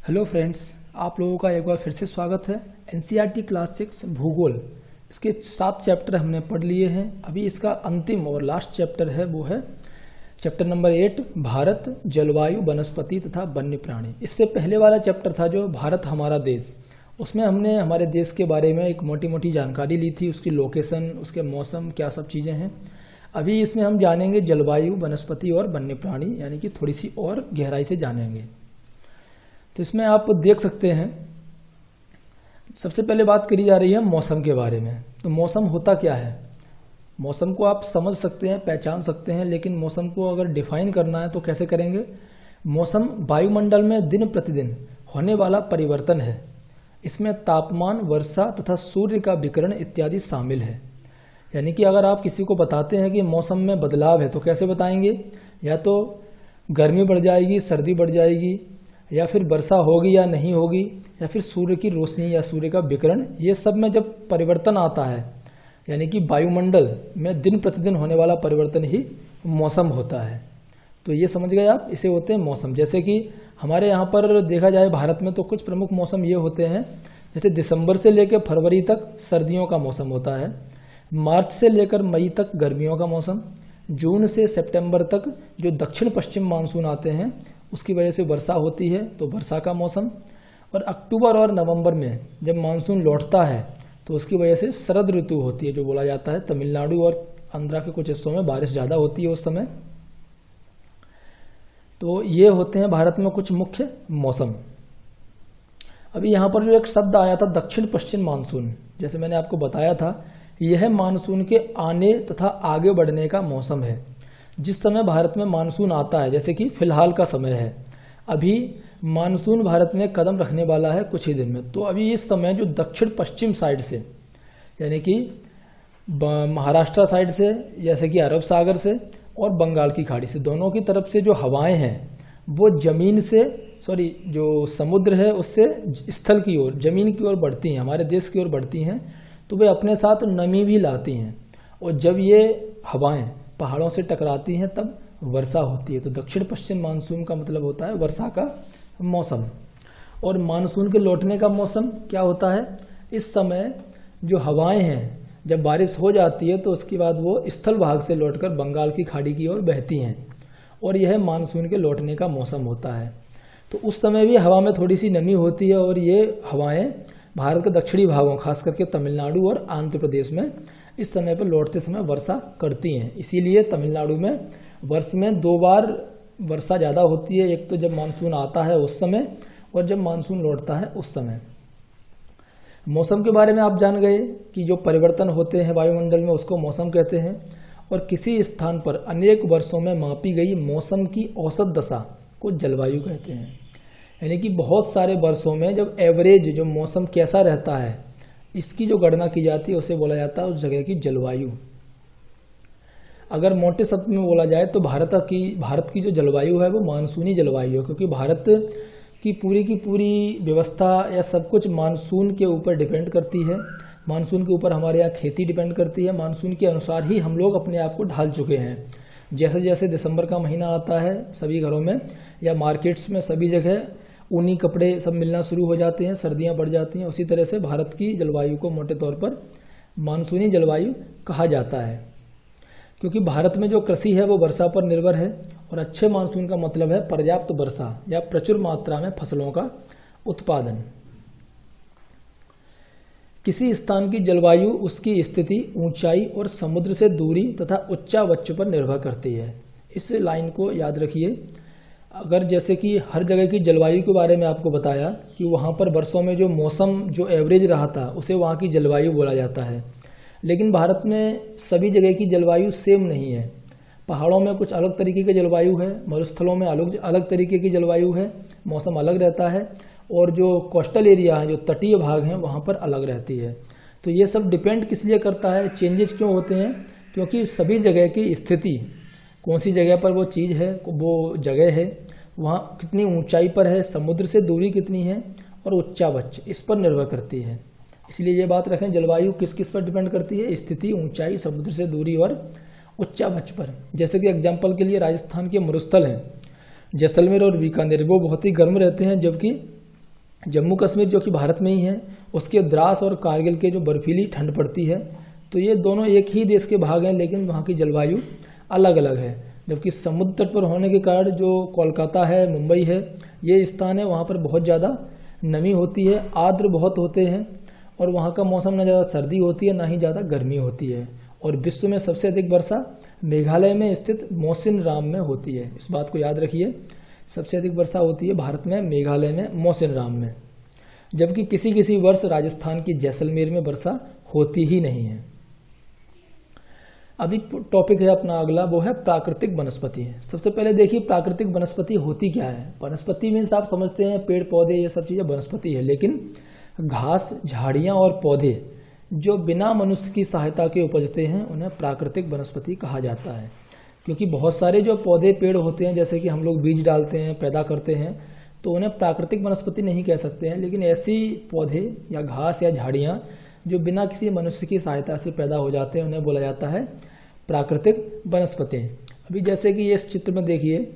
Hello friends, आप लोगों का एक बार फिर से स्वागत है। एनसीईआरटी क्लास 6 भूगोल इसके 7 चैप्टर हमने पढ़ लिए हैं। अभी इसका अंतिम और लास्ट चैप्टर है, वो है चैप्टर नंबर 8 भारत, जलवायु, वनस्पति तथा वन्य प्राणी। इससे पहले वाला चैप्टर था जो भारत हमारा देश, उसमें हमने हमारे देश के बारे में एक मोटी मोटी जानकारी ली थी, उसकी लोकेशन, उसके मौसम, क्या सब चीज़ें हैं। अभी इसमें हम जानेंगे जलवायु, वनस्पति और वन्य प्राणी, यानी कि थोड़ी सी और गहराई से जानेंगे। तो इसमें आप देख सकते हैं, सबसे पहले बात करी जा रही है मौसम के बारे में। तो मौसम होता क्या है? मौसम को आप समझ सकते हैं, पहचान सकते हैं, लेकिन मौसम को अगर डिफाइन करना है तो कैसे करेंगे? मौसम वायुमंडल में दिन प्रतिदिन होने वाला परिवर्तन है। इसमें तापमान, वर्षा तथा सूर्य का विकिरण इत्यादि शामिल है। यानी कि अगर आप किसी को बताते हैं कि मौसम में बदलाव है तो कैसे बताएंगे? या तो गर्मी बढ़ जाएगी, सर्दी बढ़ जाएगी, या फिर वर्षा होगी या नहीं होगी, या फिर सूर्य की रोशनी या सूर्य का विकिरण, ये सब में जब परिवर्तन आता है, यानी कि वायुमंडल में दिन प्रतिदिन होने वाला परिवर्तन ही मौसम होता है। तो ये समझ गए आप, इसे होते हैं मौसम। जैसे कि हमारे यहाँ पर देखा जाए भारत में तो कुछ प्रमुख मौसम ये होते हैं, जैसे दिसंबर से लेकर फरवरी तक सर्दियों का मौसम होता है, मार्च से लेकर मई तक गर्मियों का मौसम, जून से सितंबर तक जो दक्षिण पश्चिम मानसून आते हैं उसकी वजह से वर्षा होती है तो वर्षा का मौसम, और अक्टूबर और नवंबर में जब मानसून लौटता है तो उसकी वजह से शरद ऋतु होती है, जो बोला जाता है। तमिलनाडु और आंध्रा के कुछ हिस्सों में बारिश ज़्यादा होती है उस समय। तो ये होते हैं भारत में कुछ मुख्य मौसम। अभी यहाँ पर जो एक शब्द आया था दक्षिण पश्चिम मानसून, जैसे मैंने आपको बताया था, यह मानसून के आने तथा आगे बढ़ने का मौसम है। जिस समय भारत में मानसून आता है, जैसे कि फिलहाल का समय है, अभी मानसून भारत में कदम रखने वाला है कुछ ही दिन में। तो अभी इस समय जो दक्षिण पश्चिम साइड से, यानी कि महाराष्ट्र साइड से, जैसे कि अरब सागर से और बंगाल की खाड़ी से, दोनों की तरफ से जो हवाएं हैं वो जमीन से, जो समुद्र है उससे स्थल की ओर, जमीन की ओर बढ़ती हैं, हमारे देश की ओर बढ़ती हैं। तो वे अपने साथ नमी भी लाती हैं, और जब ये हवाएं पहाड़ों से टकराती हैं तब वर्षा होती है। तो दक्षिण पश्चिम मानसून का मतलब होता है वर्षा का मौसम। और मानसून के लौटने का मौसम क्या होता है? इस समय जो हवाएं हैं, जब बारिश हो जाती है तो उसके बाद वो स्थल भाग से लौटकर बंगाल की खाड़ी की ओर बहती हैं, और यह मानसून के लौटने का मौसम होता है। तो उस समय भी हवा में थोड़ी सी नमी होती है, और ये हवाएं भारत के दक्षिणी भागों, खास करके तमिलनाडु और आंध्र प्रदेश में इस समय पर लौटते समय वर्षा करती हैं। इसीलिए तमिलनाडु में वर्ष में 2 बार वर्षा ज़्यादा होती है, एक तो जब मानसून आता है उस समय, और जब मानसून लौटता है उस समय। मौसम के बारे में आप जान गए कि जो परिवर्तन होते हैं वायुमंडल में उसको मौसम कहते हैं, और किसी स्थान पर अनेक वर्षों में मापी गई मौसम की औसत दशा को जलवायु कहते हैं। यानी कि बहुत सारे वर्षों में जब एवरेज जो मौसम कैसा रहता है, इसकी जो गणना की जाती है उसे बोला जाता है उस जगह की जलवायु। अगर मोटे शब्द में बोला जाए तो भारत की जो जलवायु है वो मानसूनी जलवायु है, क्योंकि भारत की पूरी व्यवस्था या सब कुछ मानसून के ऊपर डिपेंड करती है। मानसून के ऊपर हमारे यहाँ खेती डिपेंड करती है। मानसून के अनुसार ही हम लोग अपने आप को ढाल चुके हैं। जैसे जैसे दिसंबर का महीना आता है सभी घरों में या मार्केट्स में सभी जगह ऊनी कपड़े सब मिलना शुरू हो जाते हैं, सर्दियां बढ़ जाती हैं। उसी तरह से भारत की जलवायु को मोटे तौर पर मानसूनी जलवायु कहा जाता है, क्योंकि भारत में जो कृषि है वो वर्षा पर निर्भर है, और अच्छे मानसून का मतलब है पर्याप्त वर्षा या प्रचुर मात्रा में फसलों का उत्पादन। किसी स्थान की जलवायु उसकी स्थिति, ऊंचाई और समुद्र से दूरी तथा उच्चावच पर निर्भर करती है। इस लाइन को याद रखिए। अगर जैसे कि हर जगह की जलवायु के बारे में आपको बताया कि वहाँ पर वर्षों में जो मौसम जो एवरेज रहा था उसे वहाँ की जलवायु बोला जाता है, लेकिन भारत में सभी जगह की जलवायु सेम नहीं है। पहाड़ों में कुछ अलग तरीके की जलवायु है, मरुस्थलों में अलग तरीके की जलवायु है, मौसम अलग रहता है, और जो कोस्टल एरिया है, जो तटीय भाग हैं, वहाँ पर अलग रहती है। तो ये सब डिपेंड किस लिए करता है, चेंजेस क्यों होते हैं? क्योंकि सभी जगह की स्थिति, कौन सी जगह पर वो चीज़ है, वो जगह है, वहाँ कितनी ऊंचाई पर है, समुद्र से दूरी कितनी है, और उच्चावच, इस पर निर्भर करती है। इसलिए ये बात रखें, जलवायु किस किस पर डिपेंड करती है? स्थिति, ऊंचाई, समुद्र से दूरी और उच्चावच पर। जैसे कि एग्जाम्पल के लिए राजस्थान के मरुस्थल हैं, जैसलमेर और बीकानेर, वो बहुत ही गर्म रहते हैं, जबकि जम्मू कश्मीर जो कि भारत में ही है, उसके द्रास और कारगिल के जो बर्फीली ठंड पड़ती है। तो ये दोनों एक ही देश के भाग हैं, लेकिन वहाँ की जलवायु अलग अलग है। जबकि समुद्र तट पर होने के कारण जो कोलकाता है, मुंबई है, ये स्थान है, वहाँ पर बहुत ज़्यादा नमी होती है, आर्द्र बहुत होते हैं और वहाँ का मौसम ना ज़्यादा सर्दी होती है ना ही ज़्यादा गर्मी होती है। और विश्व में सबसे अधिक वर्षा मेघालय में स्थित मौसिनराम में होती है। इस बात को याद रखिए, सबसे अधिक वर्षा होती है भारत में मेघालय में मौसिनराम में, जबकि किसी किसी वर्ष राजस्थान की जैसलमेर में वर्षा होती ही नहीं है। अभी टॉपिक है अपना अगला, वो है प्राकृतिक वनस्पति। सबसे पहले देखिए प्राकृतिक वनस्पति होती क्या है। वनस्पति में आप समझते हैं पेड़ पौधे ये सब चीज़ें वनस्पति है, लेकिन घास, झाड़ियाँ और पौधे जो बिना मनुष्य की सहायता के उपजते हैं उन्हें प्राकृतिक वनस्पति कहा जाता है। क्योंकि बहुत सारे जो पौधे पेड़ होते हैं, जैसे कि हम लोग बीज डालते हैं, पैदा करते हैं, तो उन्हें प्राकृतिक वनस्पति नहीं कह सकते हैं। लेकिन ऐसी पौधे या घास या झाड़ियाँ जो बिना किसी मनुष्य की सहायता से पैदा हो जाते हैं उन्हें बोला जाता है प्राकृतिक वनस्पति। अभी जैसे कि इस चित्र में देखिए,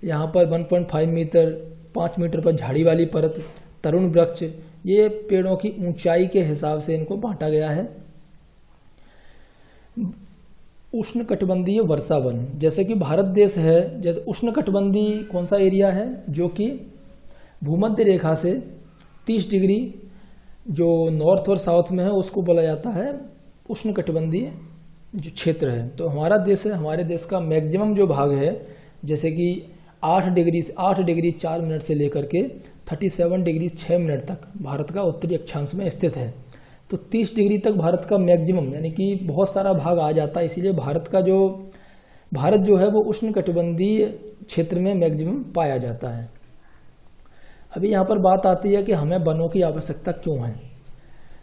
यहाँ पर 1.5 मीटर 5 मीटर पर झाड़ी वाली परत, तरुण वृक्ष, ये पेड़ों की ऊंचाई के हिसाब से इनको बांटा गया है। उष्णकटिबंधीय वर्षा वन, जैसे कि भारत देश है, जैसे उष्णकटिबंधीय कौन सा एरिया है जो कि भूमध्य रेखा से 30 डिग्री जो नॉर्थ और साउथ में है उसको बोला जाता है उष्णकटिबंधीय जो क्षेत्र है। तो हमारा देश है, हमारे देश का मैक्सिमम जो भाग है, जैसे कि 8 डिग्री 4 मिनट से लेकर के 37 डिग्री 6 मिनट तक भारत का उत्तरी अक्षांश में स्थित है। तो 30 डिग्री तक भारत का मैक्सिमम, यानी कि बहुत सारा भाग आ जाता है। इसीलिए भारत जो है वो उष्णकटिबंधीय क्षेत्र में मैक्सिमम पाया जाता है। अभी यहाँ पर बात आती है कि हमें वनों की आवश्यकता क्यों है।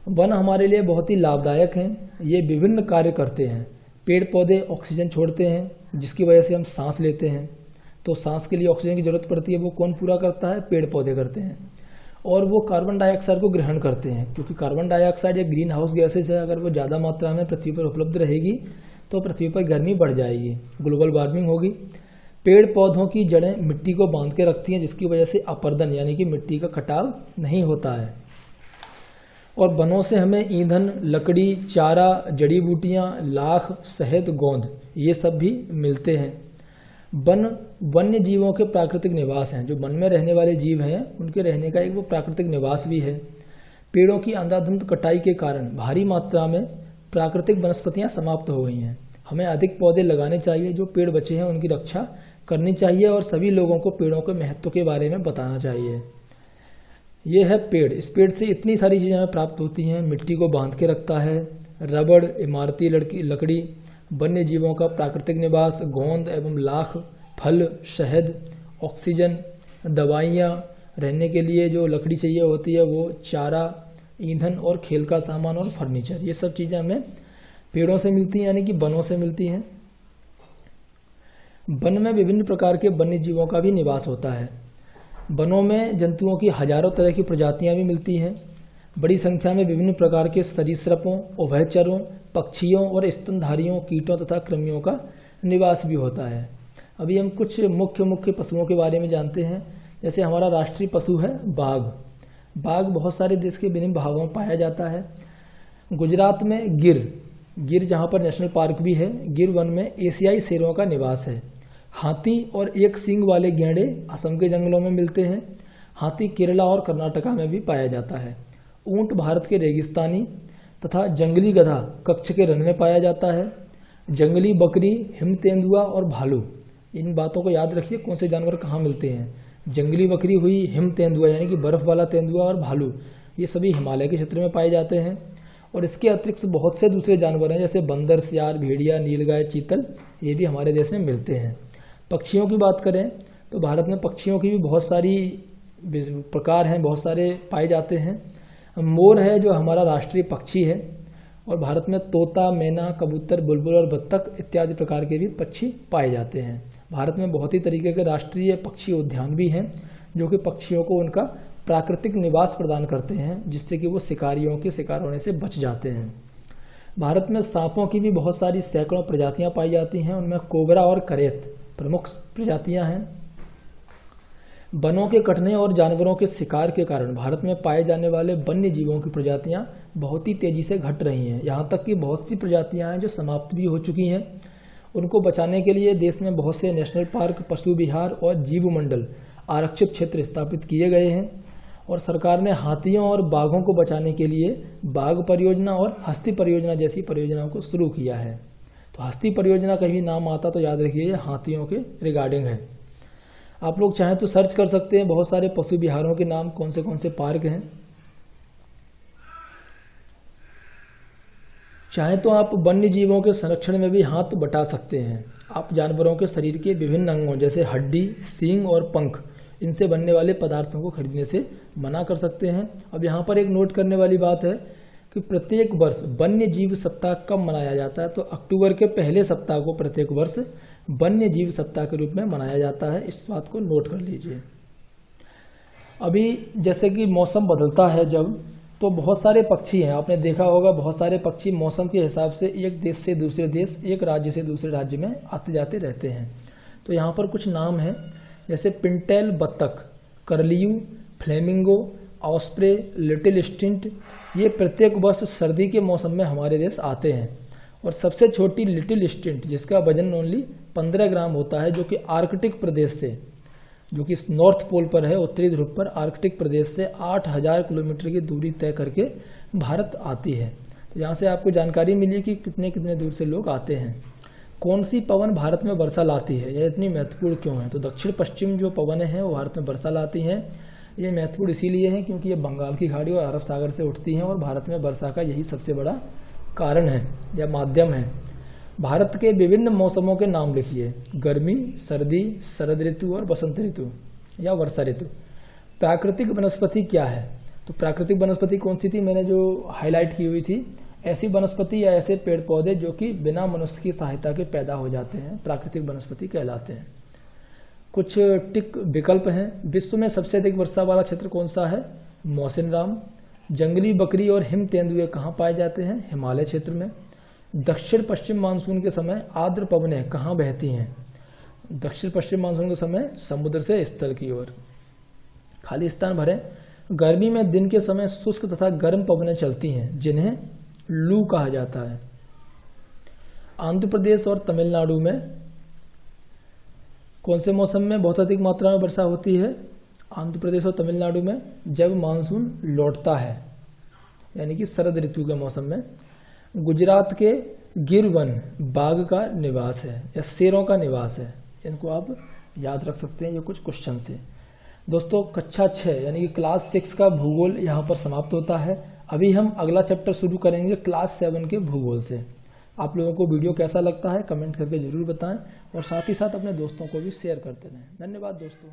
वन हमारे लिए बहुत ही लाभदायक हैं। ये विभिन्न कार्य करते हैं। पेड़ पौधे ऑक्सीजन छोड़ते हैं, जिसकी वजह से हम सांस लेते हैं। तो सांस के लिए ऑक्सीजन की जरूरत पड़ती है, वो कौन पूरा करता है? पेड़ पौधे करते हैं। और वो कार्बन डाइऑक्साइड को ग्रहण करते हैं, क्योंकि कार्बन डाइऑक्साइड एक ग्रीन हाउस गैसेज है। अगर वो ज़्यादा मात्रा में पृथ्वी पर उपलब्ध रहेगी तो पृथ्वी पर गर्मी बढ़ जाएगी, ग्लोबल वार्मिंग होगी। पेड़ पौधों की जड़ें मिट्टी को बांध के रखती हैं, जिसकी वजह से अपरदन यानी कि मिट्टी का कटाव नहीं होता है। और वनों से हमें ईंधन, लकड़ी, चारा, जड़ी बूटियाँ, लाख, शहद, गोंद ये सब भी मिलते हैं। वन वन्य जीवों के प्राकृतिक निवास हैं। जो वन में रहने वाले जीव हैं उनके रहने का एक वो प्राकृतिक निवास भी है। पेड़ों की अंधाधुंध कटाई के कारण भारी मात्रा में प्राकृतिक वनस्पतियां समाप्त हो गई हैं। हमें अधिक पौधे लगाने चाहिए, जो पेड़ बचे हैं उनकी रक्षा करनी चाहिए और सभी लोगों को पेड़ों के महत्व के बारे में बताना चाहिए। ये है पेड़। इस पेड़ से इतनी सारी चीज़ें हमें प्राप्त होती हैं। मिट्टी को बांध के रखता है, रबड़, इमारती लकड़ी, वन्य जीवों का प्राकृतिक निवास, गोंद एवं लाख, फल, शहद, ऑक्सीजन, दवाइयाँ, रहने के लिए जो लकड़ी चाहिए होती है वो, चारा, ईंधन और खेल का सामान और फर्नीचर, ये सब चीज़ें हमें पेड़ों से मिलती हैं, यानी कि वनों से मिलती हैं। वन में विभिन्न प्रकार के वन्य जीवों का भी निवास होता है। वनों में जंतुओं की हजारों तरह की प्रजातियां भी मिलती हैं। बड़ी संख्या में विभिन्न प्रकार के सरीसृपों, उभयचरों, पक्षियों और स्तनधारियों, कीटों तथा कृमियों का निवास भी होता है। अभी हम कुछ मुख्य पशुओं के बारे में जानते हैं। जैसे हमारा राष्ट्रीय पशु है बाघ। बाघ बहुत सारे देश के विभिन्न भागों में पाया जाता है। गुजरात में गिर जहाँ पर नेशनल पार्क भी है, गिर वन में एशियाई शेरों का निवास है। हाथी और एक सींग वाले गैंडे असम के जंगलों में मिलते हैं। हाथी केरला और कर्नाटका में भी पाया जाता है। ऊंट भारत के रेगिस्तानी तथा जंगली गधा कच्छ के रण में पाया जाता है। जंगली बकरी, हिम तेंदुआ और भालू, इन बातों को याद रखिए कौन से जानवर कहाँ मिलते हैं। जंगली बकरी हुई, हिम तेंदुआ यानी कि बर्फ वाला तेंदुआ और भालू, ये सभी हिमालय के क्षेत्र में पाए जाते हैं। और इसके अतिरिक्त बहुत से दूसरे जानवर हैं, जैसे बंदर, सियार, भेड़िया, नीलगाय, चीतल, ये भी हमारे देश में मिलते हैं। पक्षियों की बात करें तो भारत में पक्षियों की भी बहुत सारी प्रकार हैं, बहुत सारे पाए जाते हैं। मोर है जो हमारा राष्ट्रीय पक्षी है। और भारत में तोता, मैना, कबूतर, बुलबुल और बत्तख इत्यादि प्रकार के भी पक्षी पाए जाते हैं। भारत में बहुत ही तरीके के राष्ट्रीय पक्षी उद्यान भी हैं, जो कि पक्षियों को उनका प्राकृतिक निवास प्रदान करते हैं, जिससे कि वो शिकारियों के शिकार होने से बच जाते हैं। भारत में सांपों की भी बहुत सारी सैकड़ों प्रजातियां पाई जाती हैं। उनमें कोबरा और करेत प्रमुख प्रजातियां हैं। वनों के कटने और जानवरों के शिकार के कारण भारत में पाए जाने वाले वन्य जीवों की प्रजातियां बहुत ही तेजी से घट रही हैं। यहाँ तक कि बहुत सी प्रजातियां हैं जो समाप्त भी हो चुकी हैं। उनको बचाने के लिए देश में बहुत से नेशनल पार्क, पशु विहार और जीव मंडल आरक्षित क्षेत्र स्थापित किए गए हैं। और सरकार ने हाथियों और बाघों को बचाने के लिए बाघ परियोजना और हस्ती परियोजना जैसी परियोजनाओं को शुरू किया है। तो हस्ती परियोजना का भी नाम आता तो याद रखिए, हाथियों के रिगार्डिंग है। आप लोग चाहें तो सर्च कर सकते हैं बहुत सारे पशु विहारों के नाम, कौन से पार्क हैं। चाहे तो आप वन्य जीवों के संरक्षण में भी हाथ बटा सकते हैं। आप जानवरों के शरीर के विभिन्न अंगों जैसे हड्डी, सींग और पंख, इनसे बनने वाले पदार्थों को खरीदने से मना कर सकते हैं। अब यहाँ पर एक नोट करने वाली बात है कि प्रत्येक वर्ष वन्य जीव सप्ताह कब मनाया जाता है, तो अक्टूबर के पहले सप्ताह को प्रत्येक वर्ष वन्य जीव सप्ताह के रूप में मनाया जाता है। इस बात को नोट कर लीजिए। अभी जैसे कि मौसम बदलता है जब, तो बहुत सारे पक्षी हैं, आपने देखा होगा बहुत सारे पक्षी मौसम के हिसाब से एक देश से दूसरे देश, एक राज्य से दूसरे राज्य में आते जाते रहते हैं। तो यहाँ पर कुछ नाम हैं जैसे पिंटेल बत्तख, करलियू, फ्लेमिंगो, ऑस्प्रे, लिटिल स्टिंट, ये प्रत्येक वर्ष सर्दी के मौसम में हमारे देश आते हैं। और सबसे छोटी लिटिल स्टिंट जिसका वजन ओनली 15 ग्राम होता है, जो कि आर्कटिक प्रदेश से, जो कि नॉर्थ पोल पर है, उत्तरी ध्रुव पर आर्कटिक प्रदेश से 8000 किलोमीटर की दूरी तय करके भारत आती है। तो यहाँ से आपको जानकारी मिली कि कितने कितने दूर से लोग आते हैं। कौन सी पवन भारत में वर्षा लाती है, यह इतनी महत्वपूर्ण क्यों है, तो दक्षिण पश्चिम जो पवनें हैं वो भारत में वर्षा लाती हैं। ये महत्वपूर्ण इसीलिए है क्योंकि ये बंगाल की खाड़ी और अरब सागर से उठती हैं और भारत में वर्षा का यही सबसे बड़ा कारण है या माध्यम है। भारत के विभिन्न मौसमों के नाम लिखिए, गर्मी, सर्दी, शरद ऋतु और बसंत ऋतु या वर्षा ऋतु। प्राकृतिक वनस्पति क्या है, तो प्राकृतिक वनस्पति कौन सी थी, मैंने जो हाईलाइट की हुई थी, ऐसी वनस्पति या ऐसे पेड़ पौधे जो कि बिना मनुष्य की सहायता के पैदा हो जाते हैं, प्राकृतिक वनस्पति कहलाते हैं। कुछ टिक विकल्प हैं। विश्व में सबसे अधिक वर्षा वाला क्षेत्र कौन सा है, मौसिनराम। जंगली बकरी और हिम तेंदुए कहाँ पाए जाते हैं, हिमालय क्षेत्र में। दक्षिण पश्चिम मानसून के समय आर्द्र पवनें कहाँ बहती हैं, दक्षिण पश्चिम मानसून के समय समुद्र से स्थल की ओर। खाली स्थान भरें। गर्मी में दिन के समय शुष्क तथा गर्म पवनें चलती हैं जिन्हें लू कहा जाता है। आंध्र प्रदेश और तमिलनाडु में कौन से मौसम में बहुत अधिक मात्रा में वर्षा होती है, आंध्र प्रदेश और तमिलनाडु में जब मानसून लौटता है, यानी कि शरद ऋतु के मौसम में। गुजरात के गिर वन बाघ का निवास है या शेरों का निवास है, इनको आप याद रख सकते हैं। ये कुछ क्वेश्चन है दोस्तों। कक्षा 6 यानी कि क्लास 6 का भूगोल यहाँ पर समाप्त होता है। अभी हम अगला चैप्टर शुरू करेंगे क्लास 7 के भूगोल से। आप लोगों को वीडियो कैसा लगता है कमेंट करके जरूर बताएं और साथ ही साथ अपने दोस्तों को भी शेयर करते रहें। धन्यवाद दोस्तों।